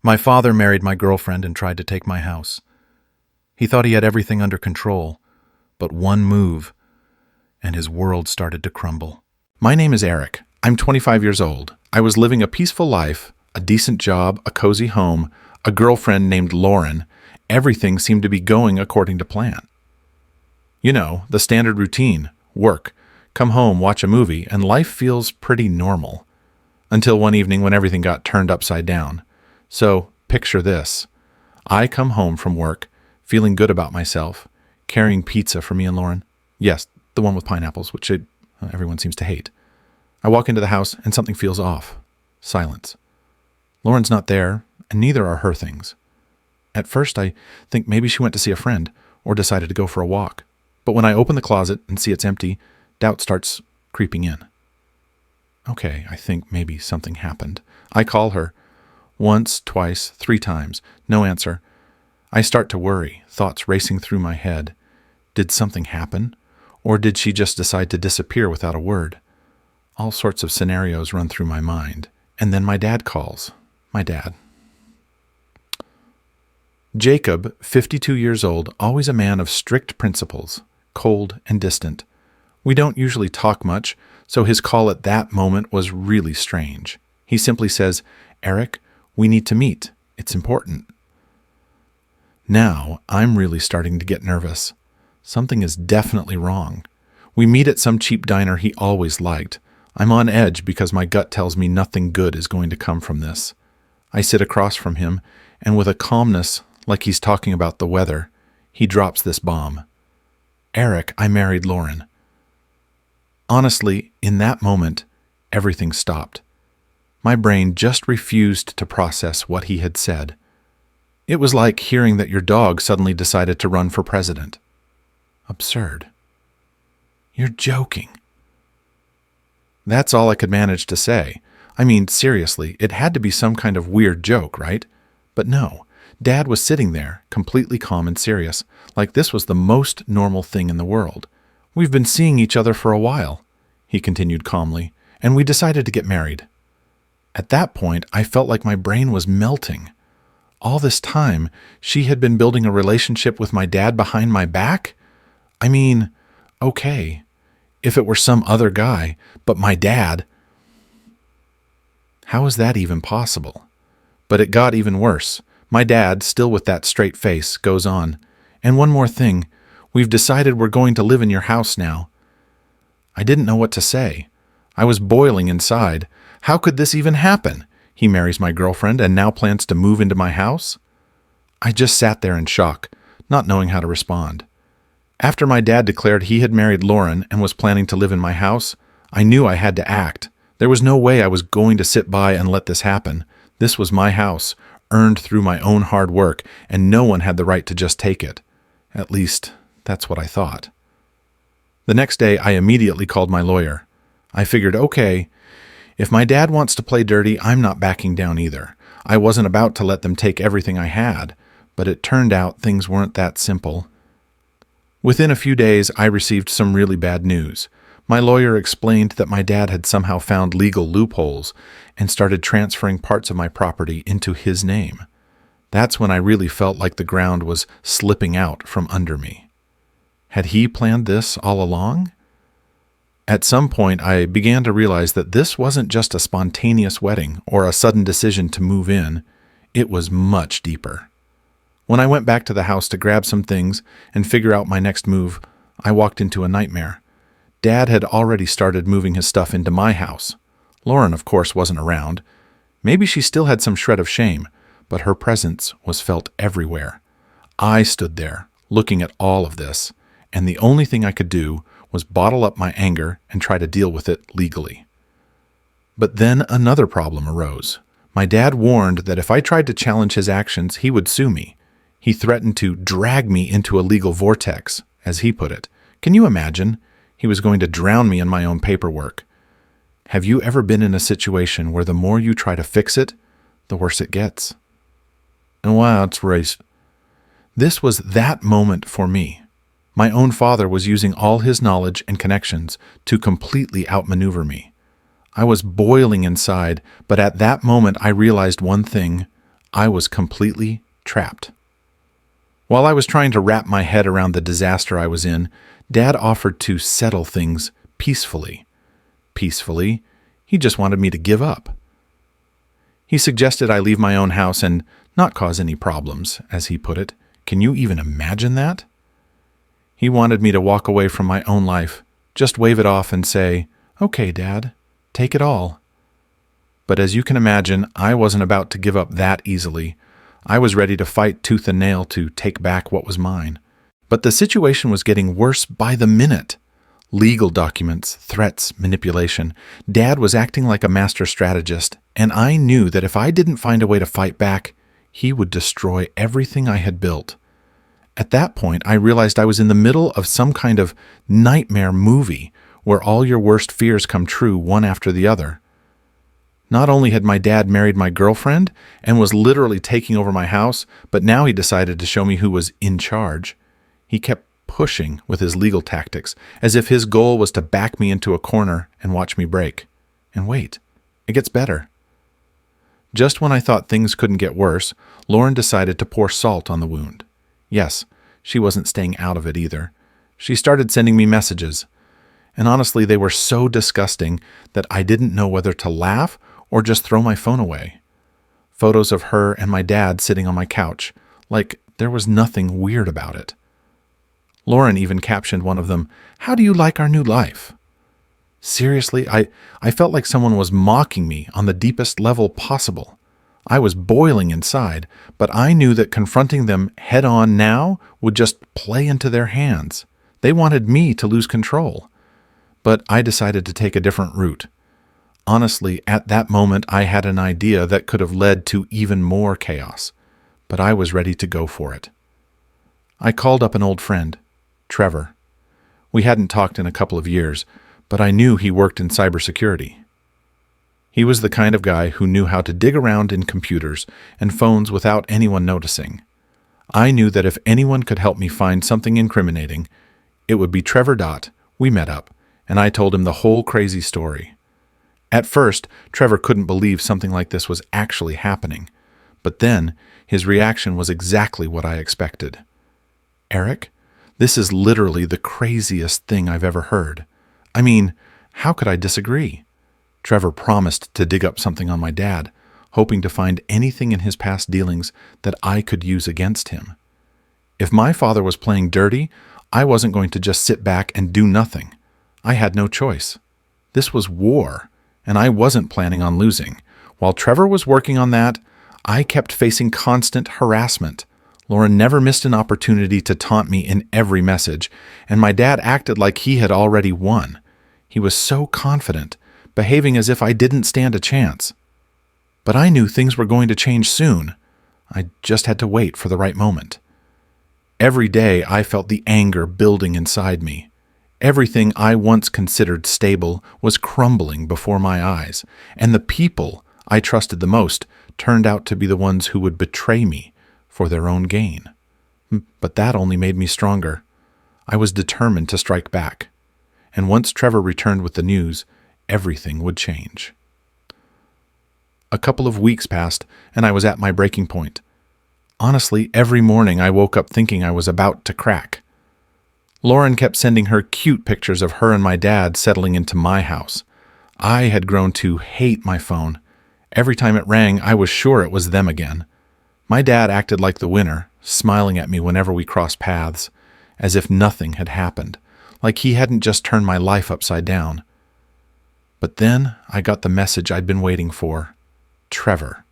My father married my girlfriend and tried to take my house. He thought he had everything under control, but one move, and his world started to crumble. My name is Eric. I'm 25 years old. I was living a peaceful life, a decent job, a cozy home, a girlfriend named Lauren. Everything seemed to be going according to plan. You know, the standard routine: work, come home, watch a movie, and life feels pretty normal. Until one evening when everything got turned upside down. So, picture this. I come home from work, feeling good about myself, carrying pizza for me and Lauren. Yes, the one with pineapples, which everyone seems to hate. I walk into the house and something feels off. Silence. Lauren's not there, and neither are her things. At first, I think maybe she went to see a friend or decided to go for a walk. But when I open the closet and see it's empty, doubt starts creeping in. Okay, I think maybe something happened. I call her. Once, twice, 3 times. No answer. I start to worry, thoughts racing through my head. Did something happen? Or did she just decide to disappear without a word? All sorts of scenarios run through my mind. And then my dad calls. My dad. Jacob, 52 years old, always a man of strict principles, cold and distant. We don't usually talk much, so his call at that moment was really strange. He simply says, "Eric, we need to meet. It's important." Now, I'm really starting to get nervous. Something is definitely wrong. We meet at some cheap diner he always liked. I'm on edge because my gut tells me nothing good is going to come from this. I sit across from him, and with a calmness, like he's talking about the weather, he drops this bomb. "Eric, I married Lauren." Honestly, in that moment, everything stopped. My brain just refused to process what he had said. It was like hearing that your dog suddenly decided to run for president. Absurd. "You're joking." That's all I could manage to say. I mean, seriously, it had to be some kind of weird joke, right? But no, Dad was sitting there, completely calm and serious, like this was the most normal thing in the world. "We've been seeing each other for a while," he continued calmly, "and we decided to get married." At that point, I felt like my brain was melting. All this time, she had been building a relationship with my dad behind my back? I mean, okay, if it were some other guy, but my dad... How is that even possible? But it got even worse. My dad, still with that straight face, goes on. "And one more thing, we've decided we're going to live in your house now." I didn't know what to say. I was boiling inside. How could this even happen? He marries my girlfriend and now plans to move into my house? I just sat there in shock, not knowing how to respond. After my dad declared he had married Lauren and was planning to live in my house, I knew I had to act. There was no way I was going to sit by and let this happen. This was my house, earned through my own hard work, and no one had the right to just take it. At least, that's what I thought. The next day, I immediately called my lawyer. I figured, okay, if my dad wants to play dirty, I'm not backing down either. I wasn't about to let them take everything I had, but it turned out things weren't that simple. Within a few days, I received some really bad news. My lawyer explained that my dad had somehow found legal loopholes and started transferring parts of my property into his name. That's when I really felt like the ground was slipping out from under me. Had he planned this all along? At some point, I began to realize that this wasn't just a spontaneous wedding or a sudden decision to move in. It was much deeper. When I went back to the house to grab some things and figure out my next move, I walked into a nightmare. Dad had already started moving his stuff into my house. Lauren, of course, wasn't around. Maybe she still had some shred of shame, but her presence was felt everywhere. I stood there, looking at all of this, and the only thing I could do was bottle up my anger and try to deal with it legally. But then another problem arose. My dad warned that if I tried to challenge his actions, he would sue me. He threatened to drag me into a legal vortex, as he put it. Can you imagine? He was going to drown me in my own paperwork. Have you ever been in a situation where the more you try to fix it, the worse it gets? And wow, it's race. This was that moment for me. My own father was using all his knowledge and connections to completely outmaneuver me. I was boiling inside, but at that moment I realized one thing. I was completely trapped. While I was trying to wrap my head around the disaster I was in, Dad offered to settle things peacefully. Peacefully, he just wanted me to give up. He suggested I leave my own house and not cause any problems, as he put it. Can you even imagine that? He wanted me to walk away from my own life, just wave it off and say, "Okay, Dad, take it all." But as you can imagine, I wasn't about to give up that easily. I was ready to fight tooth and nail to take back what was mine. But the situation was getting worse by the minute. Legal documents, threats, manipulation. Dad was acting like a master strategist, and I knew that if I didn't find a way to fight back, he would destroy everything I had built. At that point, I realized I was in the middle of some kind of nightmare movie where all your worst fears come true one after the other. Not only had my dad married my girlfriend and was literally taking over my house, but now he decided to show me who was in charge. He kept pushing with his legal tactics, as if his goal was to back me into a corner and watch me break. And wait, it gets better. Just when I thought things couldn't get worse, Lauren decided to pour salt on the wound. Yes, she wasn't staying out of it either. She started sending me messages. And honestly, they were so disgusting that I didn't know whether to laugh or just throw my phone away. Photos of her and my dad sitting on my couch, like there was nothing weird about it. Lauren even captioned one of them, "How do you like our new life?" Seriously, I felt like someone was mocking me on the deepest level possible. I was boiling inside, but I knew that confronting them head on now would just play into their hands. They wanted me to lose control. But I decided to take a different route. Honestly, at that moment, I had an idea that could have led to even more chaos, but I was ready to go for it. I called up an old friend, Trevor. We hadn't talked in a couple of years, but I knew he worked in cybersecurity. He was the kind of guy who knew how to dig around in computers and phones without anyone noticing. I knew that if anyone could help me find something incriminating, it would be Trevor. We met up, and I told him the whole crazy story. At first, Trevor couldn't believe something like this was actually happening, but then his reaction was exactly what I expected. "Eric, this is literally the craziest thing I've ever heard. I mean, how could I disagree?" Trevor promised to dig up something on my dad, hoping to find anything in his past dealings that I could use against him. If my father was playing dirty, I wasn't going to just sit back and do nothing. I had no choice. This was war, and I wasn't planning on losing. While Trevor was working on that, I kept facing constant harassment. Lauren never missed an opportunity to taunt me in every message, and my dad acted like he had already won. He was so confident, behaving as if I didn't stand a chance. But I knew things were going to change soon. I just had to wait for the right moment. Every day I felt the anger building inside me. Everything I once considered stable was crumbling before my eyes, and the people I trusted the most turned out to be the ones who would betray me for their own gain. But that only made me stronger. I was determined to strike back. And once Trevor returned with the news, everything would change. A couple of weeks passed, and I was at my breaking point. Honestly, every morning I woke up thinking I was about to crack. Lauren kept sending her cute pictures of her and my dad settling into my house. I had grown to hate my phone. Every time it rang, I was sure it was them again. My dad acted like the winner, smiling at me whenever we crossed paths, as if nothing had happened, like he hadn't just turned my life upside down. But then I got the message I'd been waiting for. Trevor.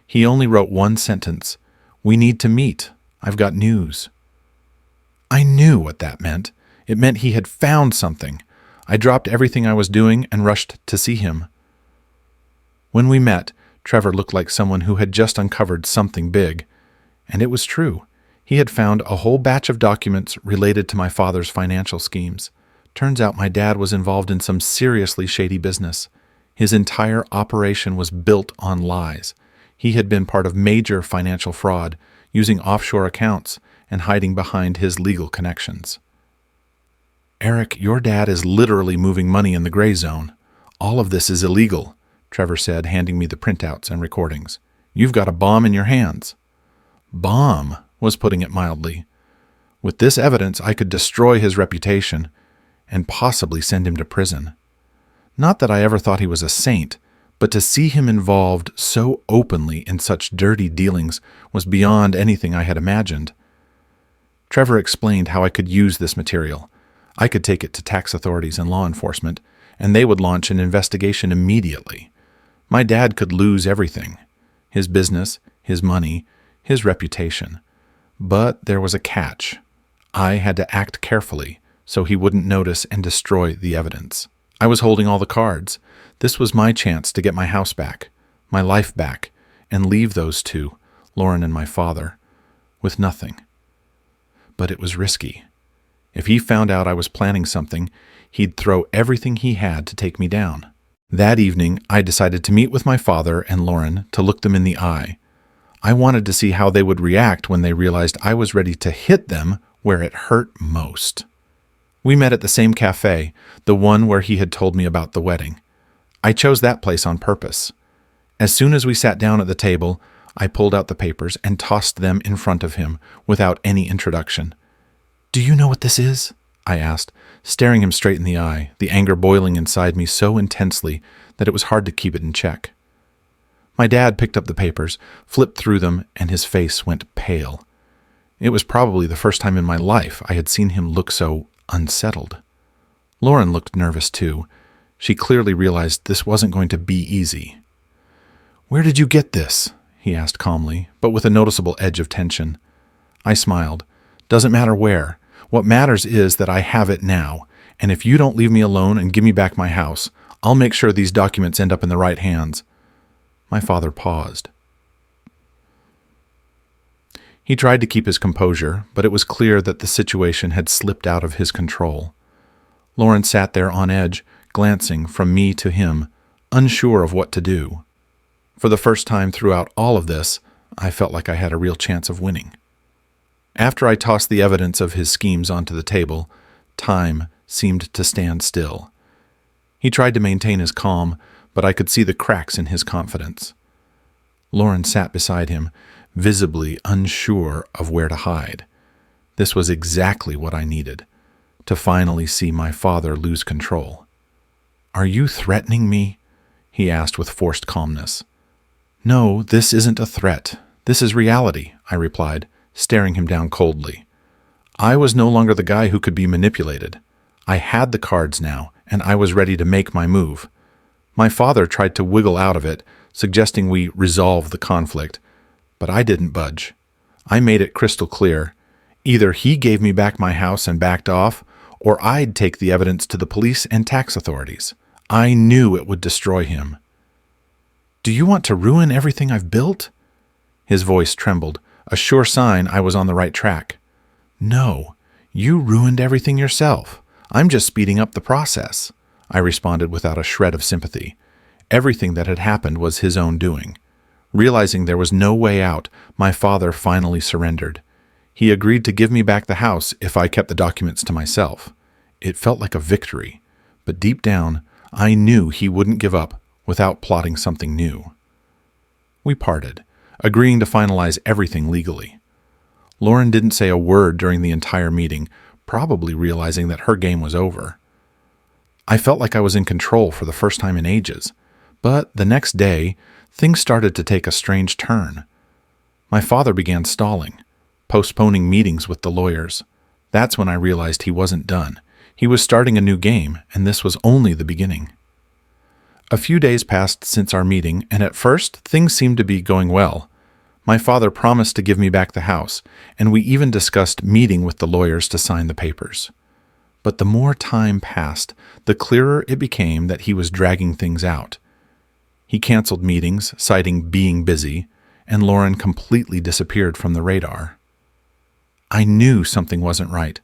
He only wrote one sentence. "We need to meet. I've got news." I knew what that meant. It meant he had found something. I dropped everything I was doing and rushed to see him. When we met, Trevor looked like someone who had just uncovered something big. And it was true. He had found a whole batch of documents related to my father's financial schemes. Turns out my dad was involved in some seriously shady business. His entire operation was built on lies. He had been part of major financial fraud, using offshore accounts and hiding behind his legal connections. "Eric, your dad is literally moving money in the gray zone. All of this is illegal," Trevor said, handing me the printouts and recordings. You've got a bomb in your hands." "Bomb," was putting it mildly. With this evidence, I could destroy his reputation and possibly send him to prison. Not that I ever thought he was a saint, but to see him involved so openly in such dirty dealings was beyond anything I had imagined. Trevor explained how I could use this material. I could take it to tax authorities and law enforcement, and they would launch an investigation immediately. My dad could lose everything: his business, his money, his reputation. But there was a catch. I had to act carefully so he wouldn't notice and destroy the evidence. I was holding all the cards. This was my chance to get my house back, my life back, and leave those two, Lauren and my father, with nothing. But it was risky. If he found out I was planning something, he'd throw everything he had to take me down. That evening, I decided to meet with my father and Lauren to look them in the eye. I wanted to see how they would react when they realized I was ready to hit them where it hurt most. We met at the same cafe, the one where he had told me about the wedding. I chose that place on purpose. As soon as we sat down at the table, I pulled out the papers and tossed them in front of him without any introduction. "Do you know what this is?" I asked, staring him straight in the eye, the anger boiling inside me so intensely that it was hard to keep it in check. My dad picked up the papers, flipped through them, and his face went pale. It was probably the first time in my life I had seen him look so unsettled. Lauren looked nervous too. She clearly realized this wasn't going to be easy. "Where did you get this?" he asked calmly, but with a noticeable edge of tension. I smiled. "Doesn't matter where. What matters is that I have it now, and if you don't leave me alone and give me back my house, I'll make sure these documents end up in the right hands." My father paused. He tried to keep his composure, but it was clear that the situation had slipped out of his control. Lauren sat there on edge, glancing from me to him, unsure of what to do. For the first time throughout all of this, I felt like I had a real chance of winning. After I tossed the evidence of his schemes onto the table, time seemed to stand still. He tried to maintain his calm, but I could see the cracks in his confidence. Lauren sat beside him, visibly unsure of where to hide. This was exactly what I needed, to finally see my father lose control. "Are you threatening me?" he asked with forced calmness. "No, this isn't a threat. This is reality," I replied, staring him down coldly. I was no longer the guy who could be manipulated. I had the cards now, and I was ready to make my move. My father tried to wiggle out of it, suggesting we resolve the conflict, but I didn't budge. I made it crystal clear. Either he gave me back my house and backed off, or I'd take the evidence to the police and tax authorities. I knew it would destroy him. "Do you want to ruin everything I've built?" His voice trembled, a sure sign I was on the right track. "No, you ruined everything yourself. I'm just speeding up the process," I responded without a shred of sympathy. Everything that had happened was his own doing. Realizing there was no way out, my father finally surrendered. He agreed to give me back the house if I kept the documents to myself. It felt like a victory, but deep down, I knew he wouldn't give up without plotting something new. We parted, agreeing to finalize everything legally. Lauren didn't say a word during the entire meeting, probably realizing that her game was over. I felt like I was in control for the first time in ages, but the next day, things started to take a strange turn. My father began stalling, postponing meetings with the lawyers. That's when I realized he wasn't done. He was starting a new game, and this was only the beginning. A few days passed since our meeting, and at first, things seemed to be going well. My father promised to give me back the house, and we even discussed meeting with the lawyers to sign the papers. But the more time passed, the clearer it became that he was dragging things out. He canceled meetings, citing being busy, and Lauren completely disappeared from the radar. I knew something wasn't right.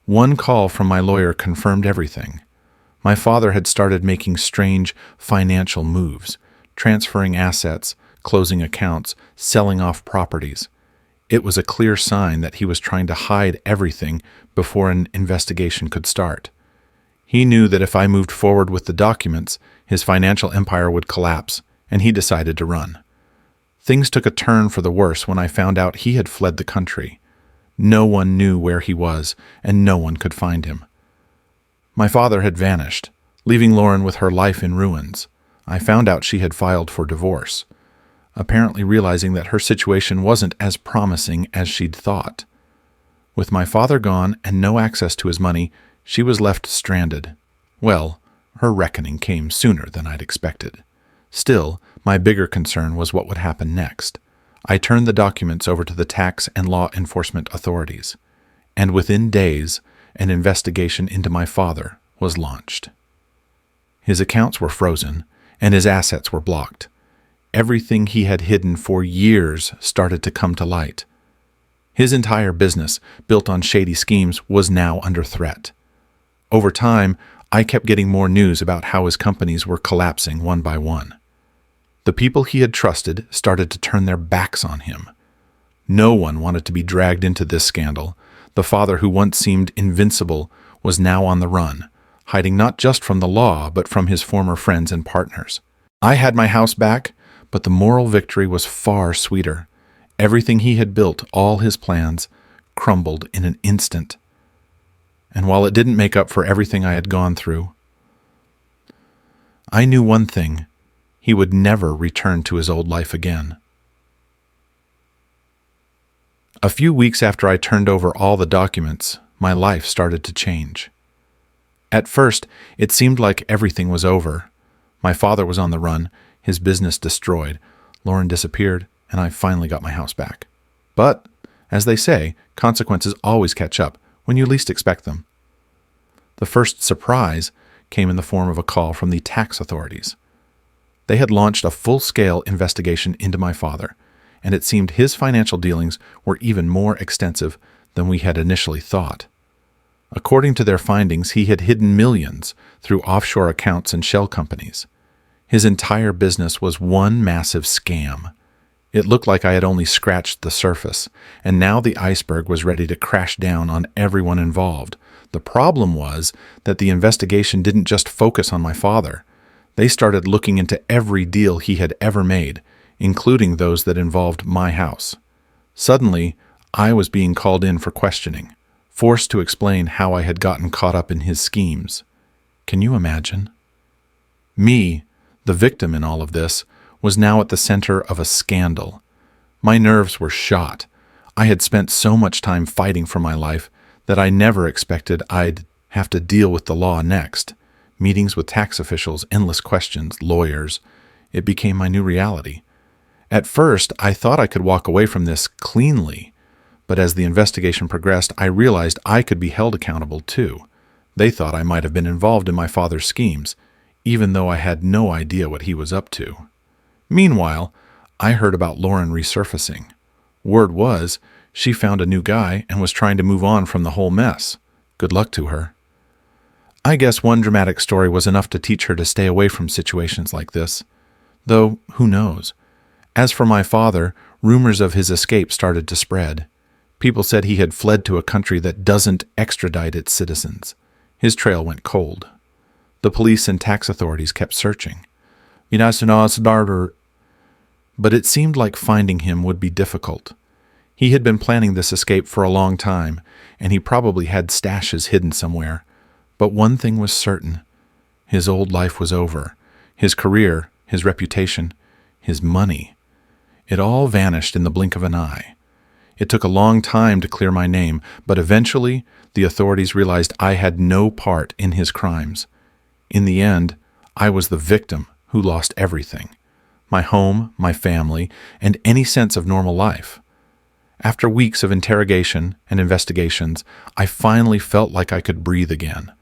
One call from my lawyer confirmed everything. My father had started making strange financial moves, transferring assets, closing accounts, selling off properties. It was a clear sign that he was trying to hide everything before an investigation could start. He knew that if I moved forward with the documents, his financial empire would collapse, and he decided to run. Things took a turn for the worse when I found out he had fled the country. No one knew where he was, and no one could find him. My father had vanished, leaving Lauren with her life in ruins. I found out she had filed for divorce, apparently realizing that her situation wasn't as promising as she'd thought. With my father gone and no access to his money, she was left stranded. Well, her reckoning came sooner than I'd expected. Still, my bigger concern was what would happen next. I turned the documents over to the tax and law enforcement authorities, and within days, an investigation into my father was launched. His accounts were frozen, and his assets were blocked. Everything he had hidden for years started to come to light. His entire business, built on shady schemes, was now under threat. Over time, I kept getting more news about how his companies were collapsing one by one. The people he had trusted started to turn their backs on him. No one wanted to be dragged into this scandal. The father who once seemed invincible was now on the run, hiding not just from the law, but from his former friends and partners. I had my house back, but the moral victory was far sweeter. Everything he had built, all his plans, crumbled in an instant. And while it didn't make up for everything I had gone through, I knew one thing: he would never return to his old life again. A few weeks after I turned over all the documents, my life started to change. At first, it seemed like everything was over. My father was on the run, his business destroyed, Lauren disappeared, and I finally got my house back. But, as they say, consequences always catch up when you least expect them. The first surprise came in the form of a call from the tax authorities. They had launched a full-scale investigation into my father, and it seemed his financial dealings were even more extensive than we had initially thought. According to their findings, he had hidden millions through offshore accounts and shell companies. His entire business was one massive scam. It looked like I had only scratched the surface, and now the iceberg was ready to crash down on everyone involved. The problem was that the investigation didn't just focus on my father. They started looking into every deal he had ever made, including those that involved my house. Suddenly, I was being called in for questioning, forced to explain how I had gotten caught up in his schemes. Can you imagine? Me, the victim in all of this, was now at the center of a scandal. My nerves were shot. I had spent so much time fighting for my life that I never expected I'd have to deal with the law next. Meetings with tax officials, endless questions, lawyers. It became my new reality. At first, I thought I could walk away from this cleanly, but as the investigation progressed, I realized I could be held accountable too. They thought I might have been involved in my father's schemes, even though I had no idea what he was up to. Meanwhile, I heard about Lauren resurfacing. Word was, she found a new guy and was trying to move on from the whole mess. Good luck to her. I guess one dramatic story was enough to teach her to stay away from situations like this. Though, who knows? As for my father, rumors of his escape started to spread. People said he had fled to a country that doesn't extradite its citizens. His trail went cold. The police and tax authorities kept searching. But it seemed like finding him would be difficult. He had been planning this escape for a long time, and he probably had stashes hidden somewhere. But one thing was certain. His old life was over. His career, his reputation, his money. It all vanished in the blink of an eye. It took a long time to clear my name, but eventually the authorities realized I had no part in his crimes. In the end, I was the victim who lost everything. My home, my family, and any sense of normal life. After weeks of interrogation and investigations, I finally felt like I could breathe again.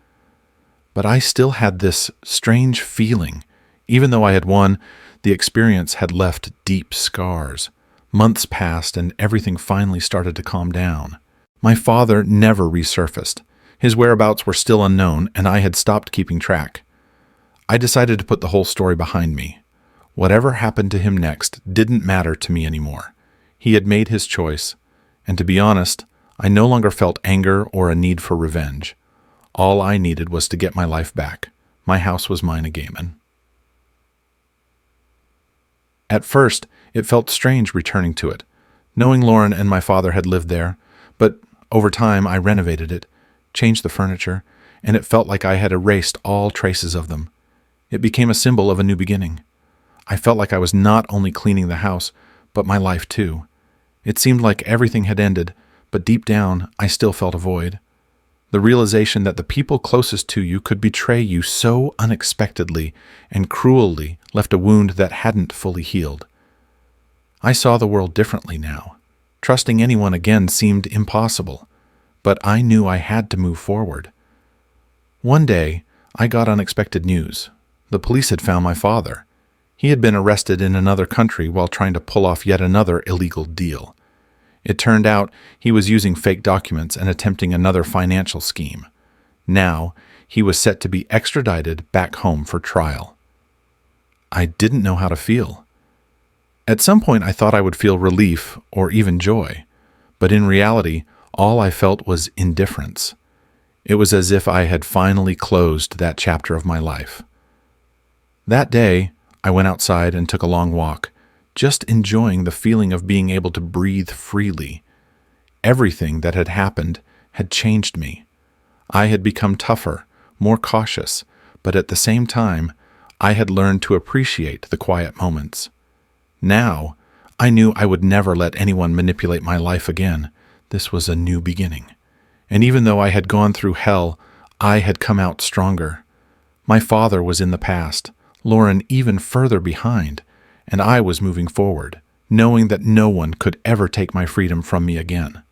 But I still had this strange feeling. Even though I had won, the experience had left deep scars. Months passed and everything finally started to calm down. My father never resurfaced. His whereabouts were still unknown, and I had stopped keeping track. I decided to put the whole story behind me. Whatever happened to him next didn't matter to me anymore. He had made his choice, and to be honest, I no longer felt anger or a need for revenge. All I needed was to get my life back. My house was mine again. At first, It felt strange returning to it, knowing Lauren and my father had lived there, but over time I renovated it, changed the furniture, and it felt like I had erased all traces of them. It became a symbol of a new beginning. I felt like I was not only cleaning the house, but my life too. It seemed like everything had ended, but deep down, I still felt a void. The realization that the people closest to you could betray you so unexpectedly and cruelly left a wound that hadn't fully healed. I saw the world differently now. Trusting anyone again seemed impossible, but I knew I had to move forward. One day, I got unexpected news. The police had found my father. He had been arrested in another country while trying to pull off yet another illegal deal. It turned out he was using fake documents and attempting another financial scheme. Now, he was set to be extradited back home for trial. I didn't know how to feel. At some point, I thought I would feel relief or even joy, but in reality, all I felt was indifference. It was as if I had finally closed that chapter of my life. That day, I went outside and took a long walk, just enjoying the feeling of being able to breathe freely. Everything that had happened had changed me. I had become tougher, more cautious, but at the same time, I had learned to appreciate the quiet moments. Now, I knew I would never let anyone manipulate my life again. This was a new beginning. And even though I had gone through hell, I had come out stronger. My father was in the past, Lauren even further behind, and I was moving forward, knowing that no one could ever take my freedom from me again.